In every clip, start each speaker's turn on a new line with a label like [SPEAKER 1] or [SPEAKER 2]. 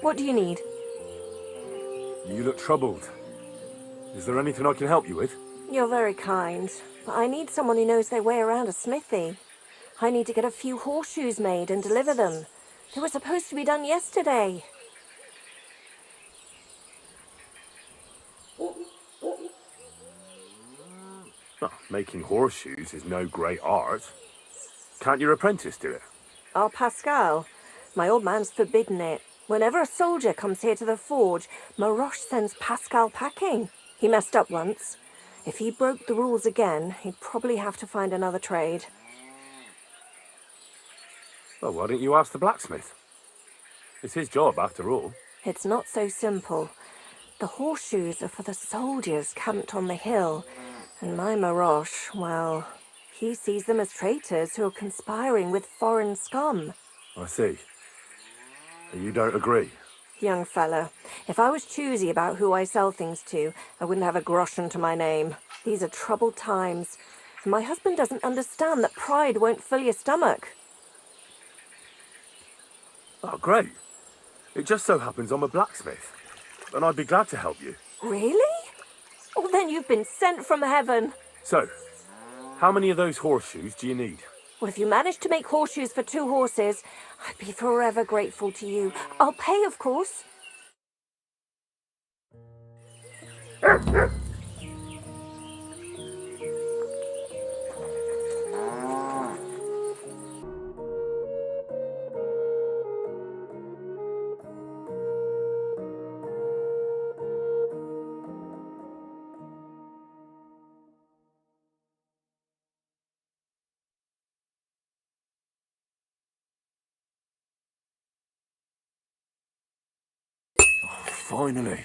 [SPEAKER 1] What do you need?
[SPEAKER 2] You look troubled. Is there anything I can help you with?
[SPEAKER 1] You're very kind, but I need someone who knows their way around a smithy. I need to get a few horseshoes made and deliver them. They were supposed to be done yesterday.
[SPEAKER 2] Oh, making horseshoes is no great art. Can't your apprentice do it?
[SPEAKER 1] Our Pascal. My old man's forbidden it. Whenever a soldier comes here to the forge, Maroche sends Pascal packing. He messed up once. If he broke the rules again, he'd probably have to find another trade.
[SPEAKER 2] Well, why don't you ask the blacksmith? It's his job, after all.
[SPEAKER 1] It's not so simple. The horseshoes are for the soldiers camped on the hill, and my Maroche, well, he sees them as traitors who are conspiring with foreign scum.
[SPEAKER 2] I see. You don't agree?
[SPEAKER 1] Young fella, if I was choosy about who I sell things to, I wouldn't have a groschen to my name. These are troubled times. And my husband doesn't understand that pride won't fill your stomach.
[SPEAKER 2] Oh, great. It just so happens I'm a blacksmith, and I'd be glad to help you.
[SPEAKER 1] Really? Oh, then you've been sent from heaven.
[SPEAKER 2] So, how many of those horseshoes do you need?
[SPEAKER 1] Well, if you manage to make horseshoes for 2 horses, I'd be forever grateful to you. I'll pay, of course.
[SPEAKER 2] Finally.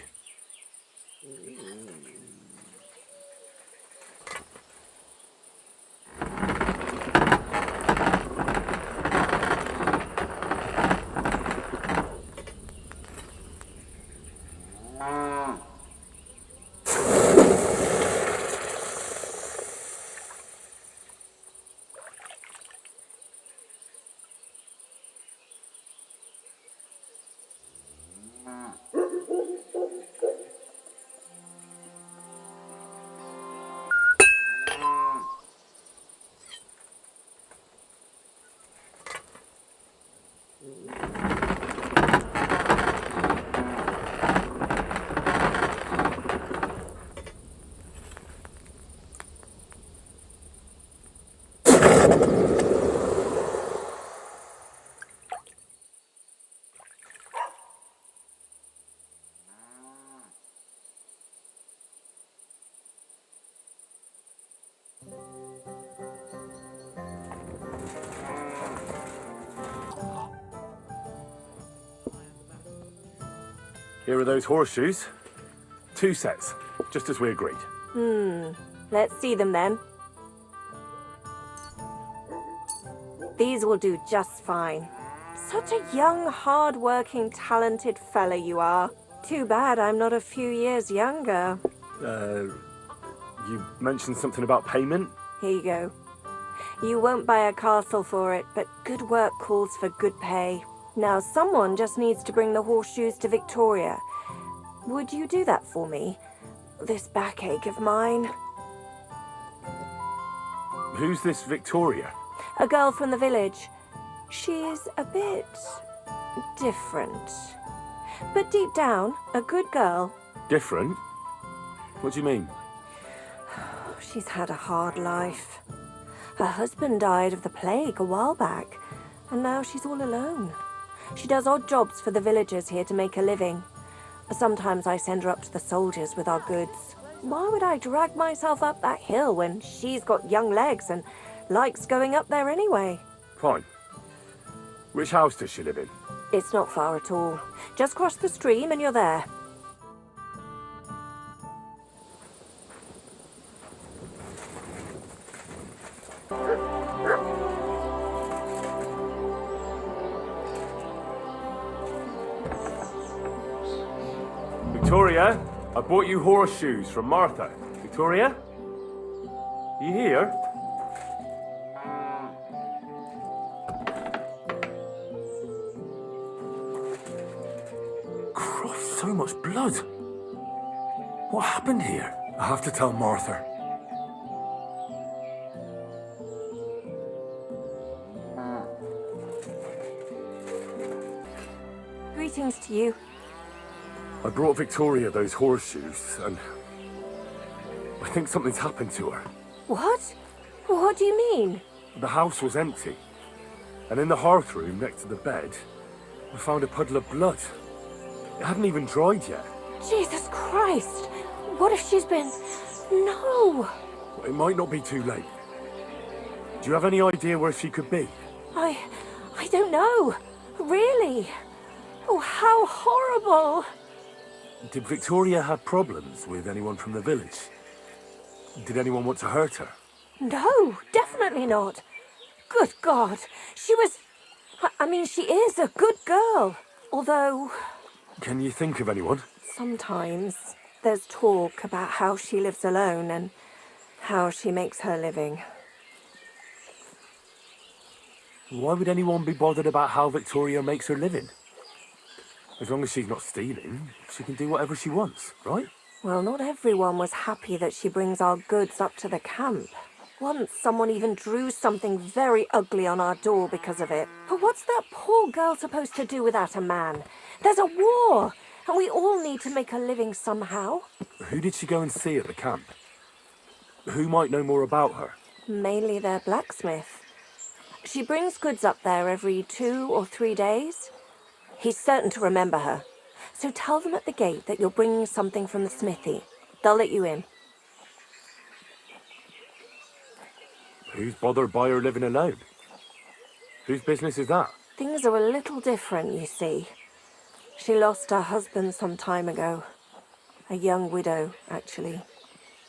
[SPEAKER 2] Here are those horseshoes. 2 sets, just as we agreed.
[SPEAKER 1] Let's see them then. These will do just fine. Such a young, hard-working, talented fella you are. Too bad I'm not a few years younger.
[SPEAKER 2] You mentioned something about payment?
[SPEAKER 1] Here you go. You won't buy a castle for it, but good work calls for good pay. Now, someone just needs to bring the horseshoes to Victoria. Would you do that for me? This backache of mine.
[SPEAKER 2] Who's this Victoria?
[SPEAKER 1] A girl from the village. She's a bit different. But deep down, a good girl.
[SPEAKER 2] Different? What do you mean?
[SPEAKER 1] She's had a hard life. Her husband died of the plague a while back, and now she's all alone. She does odd jobs for the villagers here to make a living. Sometimes I send her up to the soldiers with our goods. Why would I drag myself up that hill when she's got young legs and likes going up there anyway?
[SPEAKER 2] Fine. Which house does she live in?
[SPEAKER 1] It's not far at all. Just cross the stream and you're there.
[SPEAKER 2] Victoria, I bought you horseshoes from Martha. Victoria? You here? so much blood. What happened here? I have to tell Martha.
[SPEAKER 1] Greetings to you.
[SPEAKER 2] I brought Victoria those horseshoes, and I think something's happened to her.
[SPEAKER 1] What? What do you mean?
[SPEAKER 2] The house was empty, and in the hearth room next to the bed, I found a puddle of blood. It hadn't even dried yet.
[SPEAKER 1] Jesus Christ! What if she's been... No!
[SPEAKER 2] It might not be too late. Do you have any idea where she could be?
[SPEAKER 1] I don't know. Really? Oh, how horrible!
[SPEAKER 2] Did Victoria have problems with anyone from the village? Did anyone want to hurt her?
[SPEAKER 1] No, definitely not. Good God, she was... I mean, she is a good girl. Although...
[SPEAKER 2] Can you think of anyone?
[SPEAKER 1] Sometimes there's talk about how she lives alone and how she makes her living.
[SPEAKER 2] Why would anyone be bothered about how Victoria makes her living? As long as she's not stealing, she can do whatever she wants, right?
[SPEAKER 1] Well, not everyone was happy that she brings our goods up to the camp. Once someone even drew something very ugly on our door because of it. But what's that poor girl supposed to do without a man? There's a war, and we all need to make a living somehow.
[SPEAKER 2] Who did she go and see at the camp? Who might know more about her?
[SPEAKER 1] Mainly their blacksmith. She brings goods up there every 2 or 3 days. He's certain to remember her. So tell them at the gate that you're bringing something from the smithy. They'll let you in.
[SPEAKER 2] Who's bothered by her living alone? Whose business is that?
[SPEAKER 1] Things are a little different, you see. She lost her husband some time ago. A young widow, actually.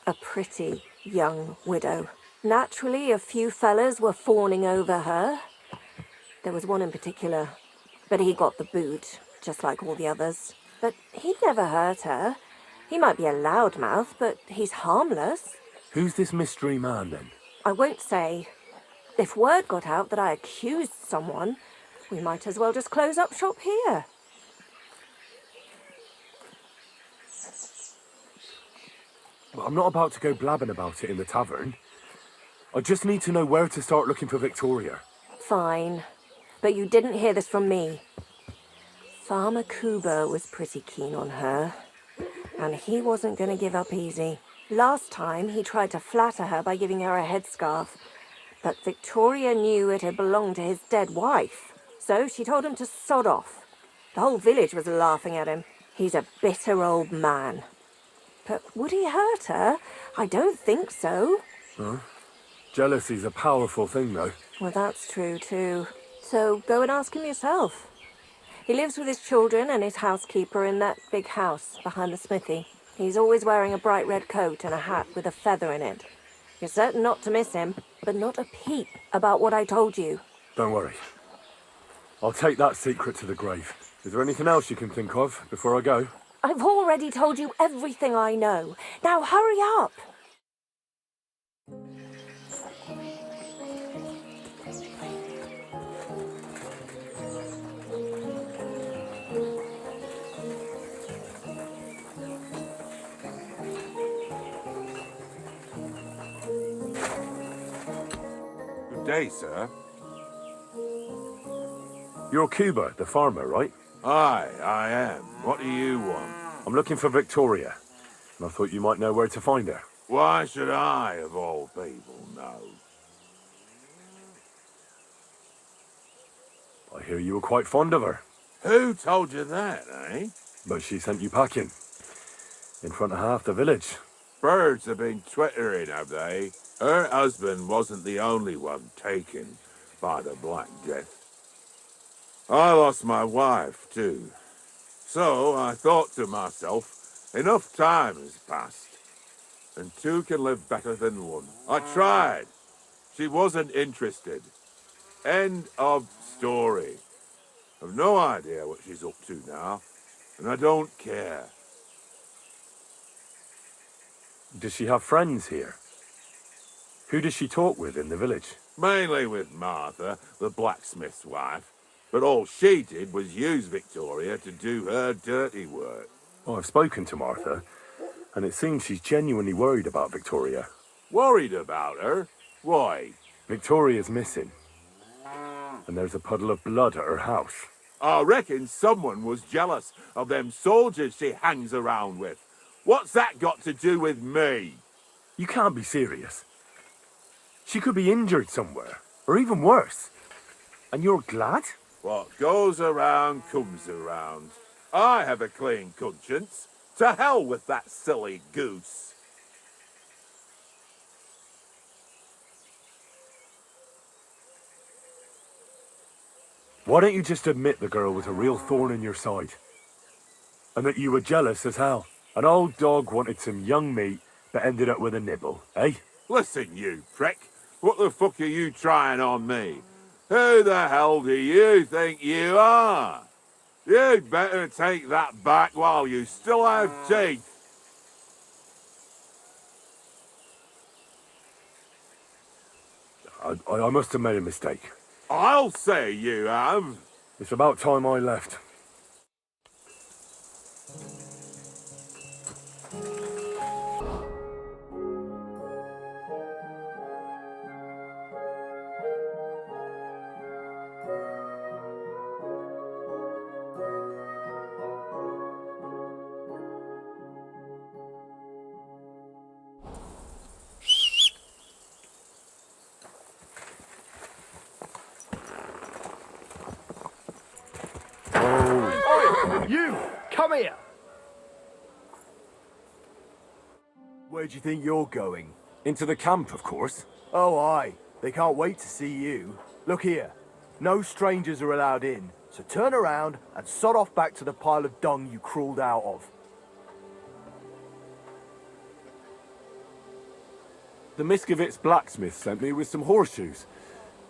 [SPEAKER 1] A pretty young widow. Naturally, a few fellas were fawning over her. There was one in particular, but he got the boot, just like all the others. But he'd never hurt her. He might be a loudmouth, but he's harmless.
[SPEAKER 2] Who's this mystery man, then?
[SPEAKER 1] I won't say. If word got out that I accused someone, we might as well just close up shop here.
[SPEAKER 2] Well, I'm not about to go blabbing about it in the tavern. I just need to know where to start looking for Victoria.
[SPEAKER 1] Fine. But you didn't hear this from me. Farmer Kuba was pretty keen on her. And he wasn't going to give up easy. Last time, he tried to flatter her by giving her a headscarf. But Victoria knew it had belonged to his dead wife. So she told him to sod off. The whole village was laughing at him. He's a bitter old man. But would he hurt her? I don't think so.
[SPEAKER 2] Huh? Jealousy's a powerful thing, though.
[SPEAKER 1] Well, that's true, too. So go and ask him yourself. He lives with his children and his housekeeper in that big house behind the smithy. He's always wearing a bright red coat and a hat with a feather in it. You're certain not to miss him, but not a peep about what I told you.
[SPEAKER 2] Don't worry. I'll take that secret to the grave. Is there anything else you can think of before I go?
[SPEAKER 1] I've already told you everything I know. Now hurry up!
[SPEAKER 3] Good day, sir.
[SPEAKER 2] You're Cuba, the farmer, right?
[SPEAKER 3] Aye, I am. What do you want?
[SPEAKER 2] I'm looking for Victoria, and I thought you might know where to find her.
[SPEAKER 3] Why should I, of all people, know?
[SPEAKER 2] I hear you were quite fond of her,
[SPEAKER 3] Who told you that, eh?
[SPEAKER 2] but she sent you packing. In front of half the village.
[SPEAKER 3] Birds have been twittering, have they? Her husband wasn't the only one taken by the Black Death. I lost my wife, too. So I thought to myself, enough time has passed, and two can live better than one. I tried. She wasn't interested. End of story. I've no idea what she's up to now, and I don't care.
[SPEAKER 2] Does she have friends here? Who does she talk with in the village?
[SPEAKER 3] Mainly with Martha, the blacksmith's wife. But all she did was use Victoria to do her dirty work.
[SPEAKER 2] Well, I've spoken to Martha, and it seems she's genuinely worried about Victoria.
[SPEAKER 3] Worried about her? Why?
[SPEAKER 2] Victoria's missing, and there's a puddle of blood at her house.
[SPEAKER 3] I reckon someone was jealous of them soldiers she hangs around with. What's that got to do with me?
[SPEAKER 2] You can't be serious. She could be injured somewhere, or even worse. And you're glad?
[SPEAKER 3] What goes around comes around. I have a clean conscience. To hell with that silly goose.
[SPEAKER 2] Why don't you just admit the girl was a real thorn in your side? And that you were jealous as hell. An old dog wanted some young meat, but ended up with a nibble, eh?
[SPEAKER 3] Listen, you prick. What the fuck are you trying on me? Who the hell do you think you are? You'd better take that back while you still have teeth.
[SPEAKER 2] I must have made a mistake.
[SPEAKER 3] I'll say you have.
[SPEAKER 2] It's about time I left.
[SPEAKER 4] You! Come here! Where do you think you're going?
[SPEAKER 2] Into the camp, of course.
[SPEAKER 4] Oh, aye. They can't wait to see you. Look here. No strangers are allowed in, so turn around and sod off back to the pile of dung you crawled out of.
[SPEAKER 2] The Miskovitz blacksmith sent me with some horseshoes.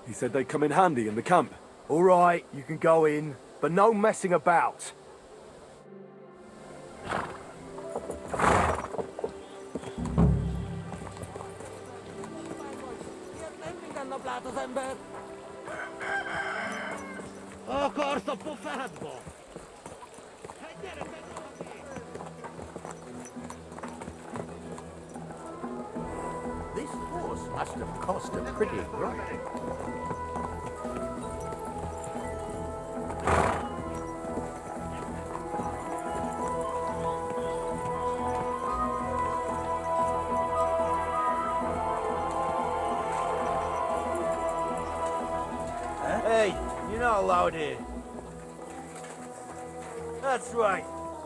[SPEAKER 2] He said they'd come in handy in the camp.
[SPEAKER 4] All right, you can go in, but no messing about.
[SPEAKER 5] This horse must have cost a pretty ride.
[SPEAKER 6] Hey, you're not allowed here. That's right.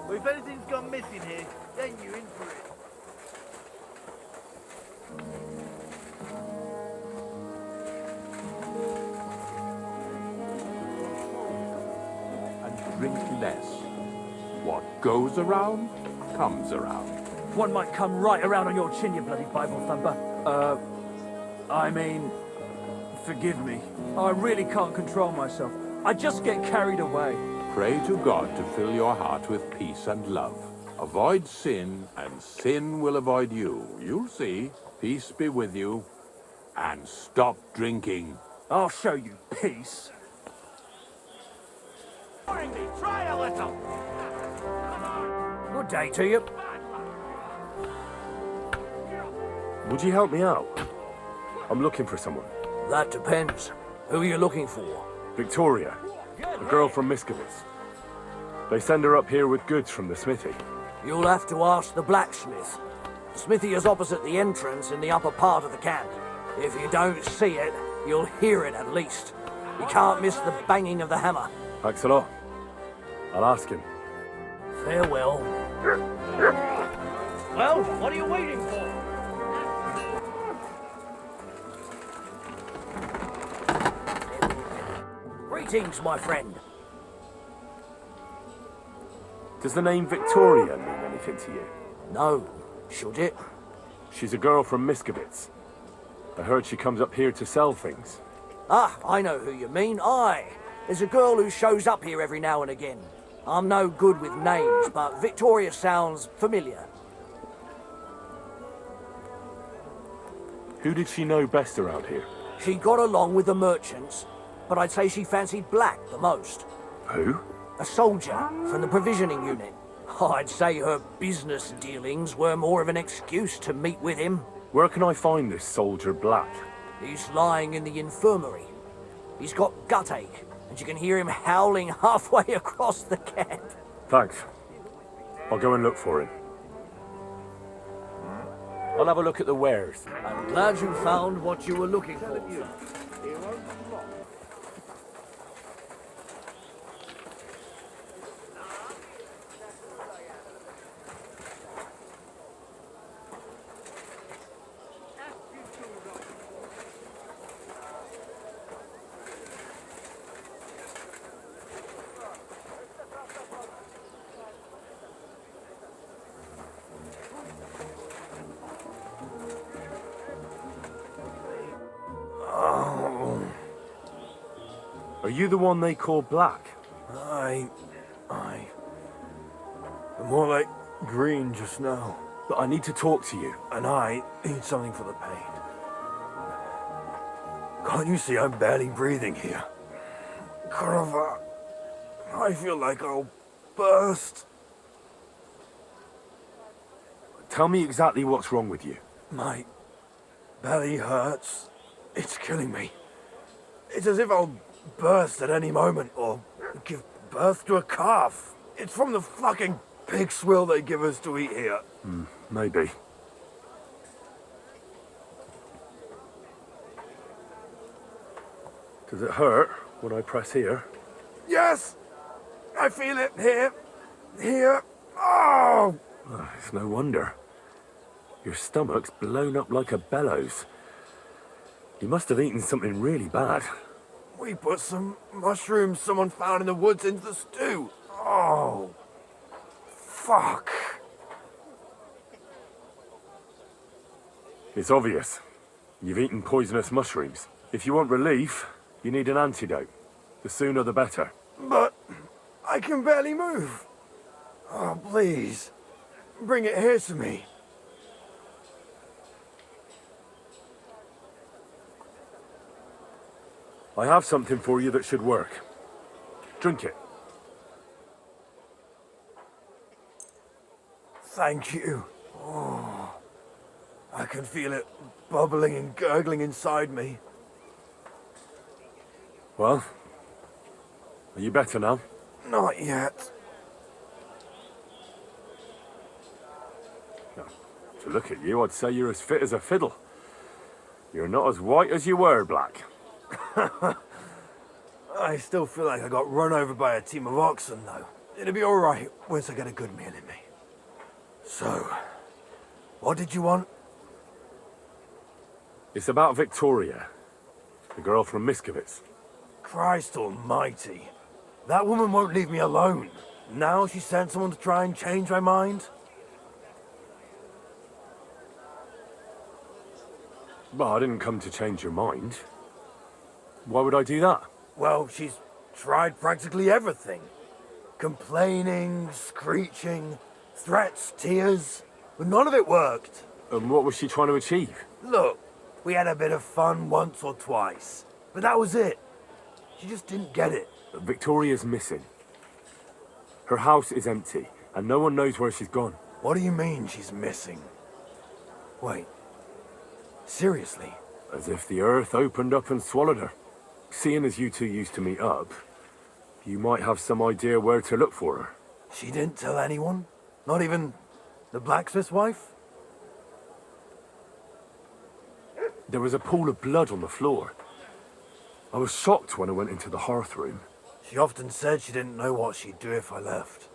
[SPEAKER 6] Well, if anything's gone missing here, then you're in for it.
[SPEAKER 7] And drink less. What goes around, comes around.
[SPEAKER 8] One might come right around on your chin, you bloody Bible thumper. I mean, forgive me. I really can't control myself. I just get carried away.
[SPEAKER 7] Pray to God to fill your heart with peace and love. Avoid sin, and sin will avoid you. You'll see. Peace be with you. And stop drinking.
[SPEAKER 8] I'll show you peace.
[SPEAKER 6] Try a little.
[SPEAKER 8] Good day to you.
[SPEAKER 2] Would you help me out? I'm looking for someone.
[SPEAKER 8] That depends. Who are you looking for?
[SPEAKER 2] Victoria, a girl from Miskovitz. They send her up here with goods from the smithy.
[SPEAKER 8] You'll have to ask the blacksmith. The smithy is opposite the entrance in the upper part of the camp. If you don't see it, you'll hear it at least. You can't miss the banging of the hammer.
[SPEAKER 2] Thanks a lot. I'll ask him.
[SPEAKER 8] Farewell. Well, what are you waiting for? Greetings, my friend.
[SPEAKER 2] Does the name Victoria mean anything to you?
[SPEAKER 8] No, should it?
[SPEAKER 2] She's a girl from Miskovitz. I heard she comes up here to sell things.
[SPEAKER 8] Ah, I know who you mean. Aye. There's a girl who shows up here every now and again. I'm no good with names, but Victoria sounds familiar.
[SPEAKER 2] Who did she know best around here?
[SPEAKER 8] She got along with the merchants, but I'd say she fancied Black the most.
[SPEAKER 2] Who?
[SPEAKER 8] A soldier from the provisioning unit. I'd say her business dealings were more of an excuse to meet with him.
[SPEAKER 2] Where can I find this soldier Black?
[SPEAKER 8] He's lying in the infirmary. He's got gut ache, and you can hear him howling halfway across the camp.
[SPEAKER 2] Thanks. I'll go and look for him.
[SPEAKER 5] I'll have a look at the wares.
[SPEAKER 8] I'm glad you found what you were looking for.
[SPEAKER 2] Are you the one they call Black?
[SPEAKER 4] I'm more like green just now.
[SPEAKER 2] But I need to talk to you.
[SPEAKER 4] And I need something for the pain. Can't you see I'm barely breathing here? Carver, I feel like I'll burst.
[SPEAKER 2] Tell me exactly what's wrong with you.
[SPEAKER 4] My belly hurts. It's killing me. It's as if I'll burst at any moment or give birth to a calf. It's from the fucking pig swill they give us to eat here.
[SPEAKER 2] Maybe. Does it hurt when I press here?
[SPEAKER 4] Yes! I feel it here. Here. Oh!
[SPEAKER 2] Oh, it's no wonder. Your stomach's blown up like a bellows. You must have eaten something really bad.
[SPEAKER 4] We put some mushrooms someone found in the woods into the stew. Oh. Fuck.
[SPEAKER 2] It's obvious. You've eaten poisonous mushrooms. If you want relief, you need an antidote. The sooner the better.
[SPEAKER 4] But I can barely move. Oh, please. Bring it here to me.
[SPEAKER 2] I have something for you that should work. Drink it.
[SPEAKER 4] Thank you. Oh, I can feel it bubbling and gurgling inside me.
[SPEAKER 2] Well, are you better now?
[SPEAKER 4] Not yet.
[SPEAKER 2] To look at you, I'd say you're as fit as a fiddle. You're not as white as you were, Black.
[SPEAKER 4] I still feel like I got run over by a team of oxen, though. It'll be all right once I get a good meal in me. So, what did you want?
[SPEAKER 2] It's about Victoria, the girl from Miskovitz.
[SPEAKER 4] Christ almighty. That woman won't leave me alone. Now she sent someone to try and change my mind?
[SPEAKER 2] Well, I didn't come to change your mind. Why would I do that?
[SPEAKER 4] Well, she's tried practically everything. Complaining, screeching, threats, tears. But none of it worked.
[SPEAKER 2] And what was she trying to achieve?
[SPEAKER 4] Look, we had a bit of fun once or twice. But that was it. She just didn't get it.
[SPEAKER 2] Victoria's missing. Her house is empty, and no one knows where she's gone.
[SPEAKER 4] What do you mean she's missing? Wait. Seriously?
[SPEAKER 2] As if the earth opened up and swallowed her. Seeing as you two used to meet up, you might have some idea where to look for her.
[SPEAKER 4] She didn't tell anyone? Not even the blacksmith's wife?
[SPEAKER 2] There was a pool of blood on the floor. I was shocked when I went into the hearth room.
[SPEAKER 4] She often said she didn't know what she'd do if I left.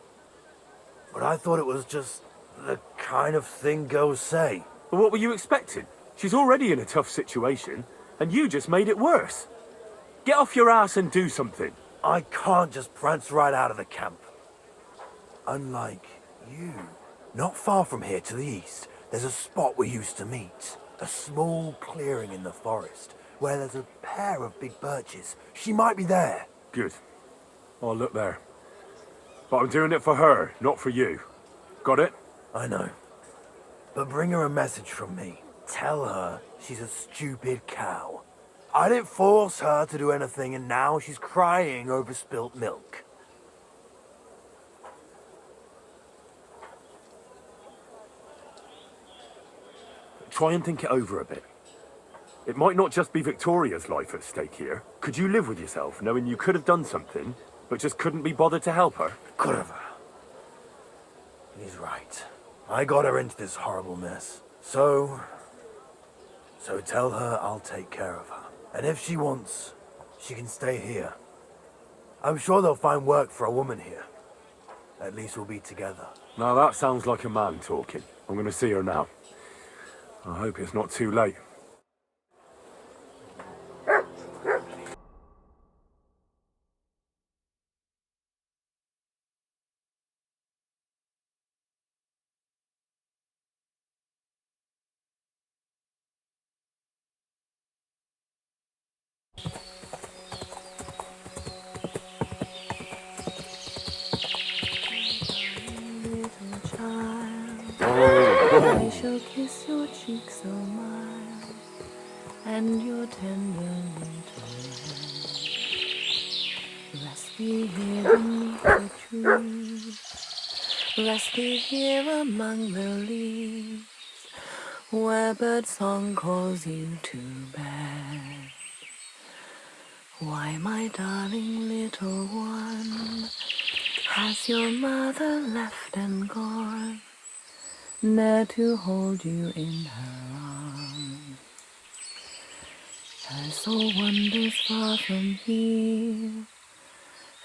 [SPEAKER 4] But I thought it was just the kind of thing girls say.
[SPEAKER 2] But what were you expecting? She's already in a tough situation, and you just made it worse. Get off your ass and do something.
[SPEAKER 4] I can't just prance right out of the camp. Unlike you. Not far from here to the east, there's a spot we used to meet. A small clearing in the forest, where there's a pair of big birches. She might be there.
[SPEAKER 2] Good. I'll look there. But I'm doing it for her, not for you. Got it?
[SPEAKER 4] I know. But bring her a message from me. Tell her she's a stupid cow. I didn't force her to do anything, and now she's crying over spilt milk.
[SPEAKER 2] try and think it over a bit. It might not just be Victoria's life at stake here. Could you live with yourself, knowing you could have done something, but just couldn't be bothered to help her?
[SPEAKER 4] Could have. He's right. I got her into this horrible mess. So tell her I'll take care of her. And if she wants, she can stay here. I'm sure they'll find work for a woman here. At least we'll be together.
[SPEAKER 2] Now that sounds like a man talking. I'm going to see her now. I hope it's not too late.
[SPEAKER 9] I shall kiss your cheek so mild, and your tender little hand. Rest thee here beneath the trees, rest thee here among the leaves, where bird song calls you to bed. Why, my darling little one, has your mother left and gone, ne'er to hold you in her arms? Her soul wanders far from here,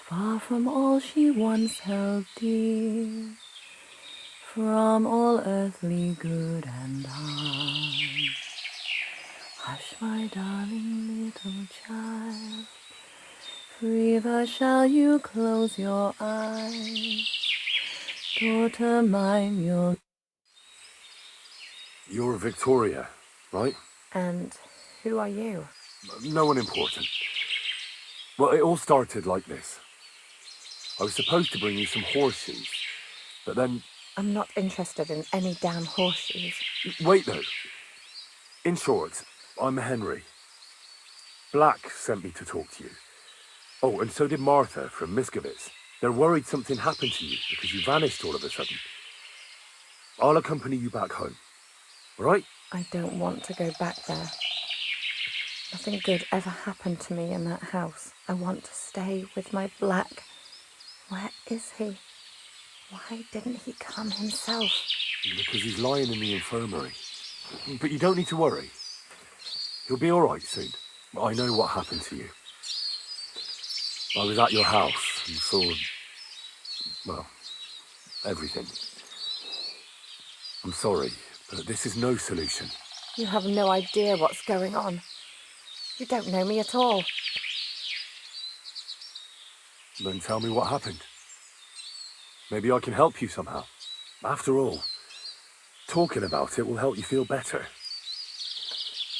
[SPEAKER 9] far from all she once held dear, from all earthly good and harm. Hush, my darling little child, forever shall you close your eyes. Daughter mine,
[SPEAKER 2] You're Victoria, right?
[SPEAKER 1] And who are you?
[SPEAKER 2] No one important. Well, it all started like this. I was supposed to bring you some horseshoes, but then...
[SPEAKER 1] I'm not interested in any damn horseshoes.
[SPEAKER 2] Wait, though. In short, I'm Henry. Black sent me to talk to you. Oh, and so did Martha from Miskovitz. They're worried something happened to you because you vanished all of a sudden. I'll accompany you back home. All right?
[SPEAKER 1] I don't want to go back there. Nothing good ever happened to me in that house. I want to stay with my Black. Where is he? Why didn't he come himself?
[SPEAKER 2] Because he's lying in the infirmary. But you don't need to worry. He'll be all right soon. I know what happened to you. I was at your house and saw, well, everything. I'm sorry, but this is no solution.
[SPEAKER 1] You have no idea what's going on. You don't know me at all.
[SPEAKER 2] Then tell me what happened. Maybe I can help you somehow. After all, talking about it will help you feel better.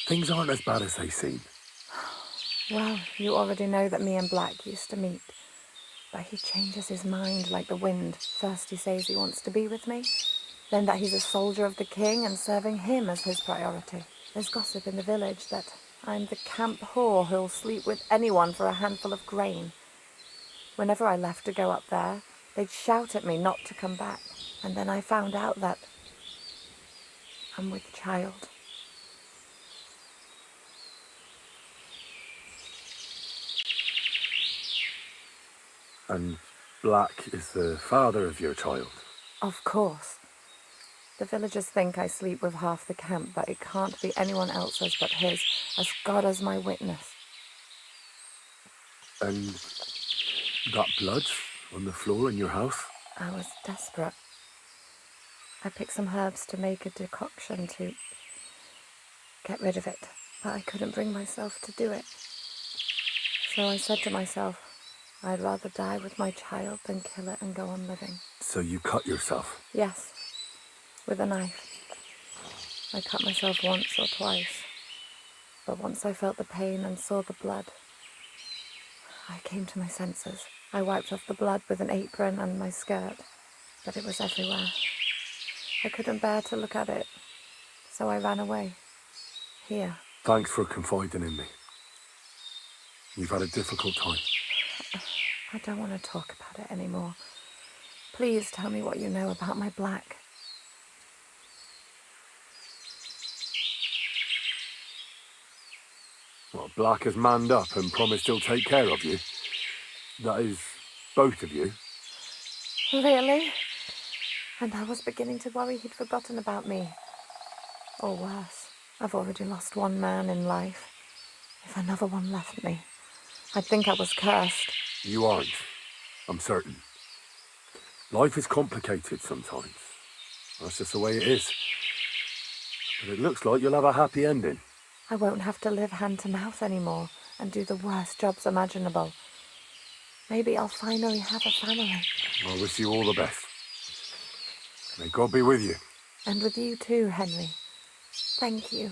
[SPEAKER 2] Things aren't as bad as they seem.
[SPEAKER 1] Well, you already know that me and Black used to meet. But he changes his mind like the wind. First he says he wants to be with me, then that he's a soldier of the king and serving him as his priority. There's gossip in the village that I'm the camp whore who'll sleep with anyone for a handful of grain. Whenever I left to go up there, they'd shout at me not to come back. And then I found out that I'm with child.
[SPEAKER 2] And Black is the father of your child.
[SPEAKER 1] Of course. The villagers think I sleep with half the camp, but it can't be anyone else's but his, as God is my witness.
[SPEAKER 2] And that blood on the floor in your house?
[SPEAKER 1] I was desperate. I picked some herbs to make a decoction to get rid of it, but I couldn't bring myself to do it. So I said to myself, I'd rather die with my child than kill it and go on living.
[SPEAKER 2] So you cut yourself?
[SPEAKER 1] Yes, with a knife. I cut myself once or twice, but once I felt the pain and saw the blood, I came to my senses. I wiped off the blood with an apron and my skirt, but it was everywhere. I couldn't bear to look at it, so I ran away. Here.
[SPEAKER 2] Thanks for confiding in me. You've had a difficult time.
[SPEAKER 1] I don't want to talk about it anymore. Please tell me what you know about my Black.
[SPEAKER 2] Well, Black has manned up and promised he'll take care of you. That is, both of you.
[SPEAKER 9] Really? And I was beginning to worry he'd forgotten about me. Or worse, I've already lost one man in life. If another one left me, I'd think I was cursed.
[SPEAKER 2] You aren't. I'm certain. Life is complicated sometimes. That's just the way it is. But it looks like you'll have a happy ending.
[SPEAKER 9] I won't have to live hand to mouth anymore and do the worst jobs imaginable. Maybe I'll finally have a family.
[SPEAKER 2] I wish you all the best. May God be with you.
[SPEAKER 9] And with you too, Henry. Thank you.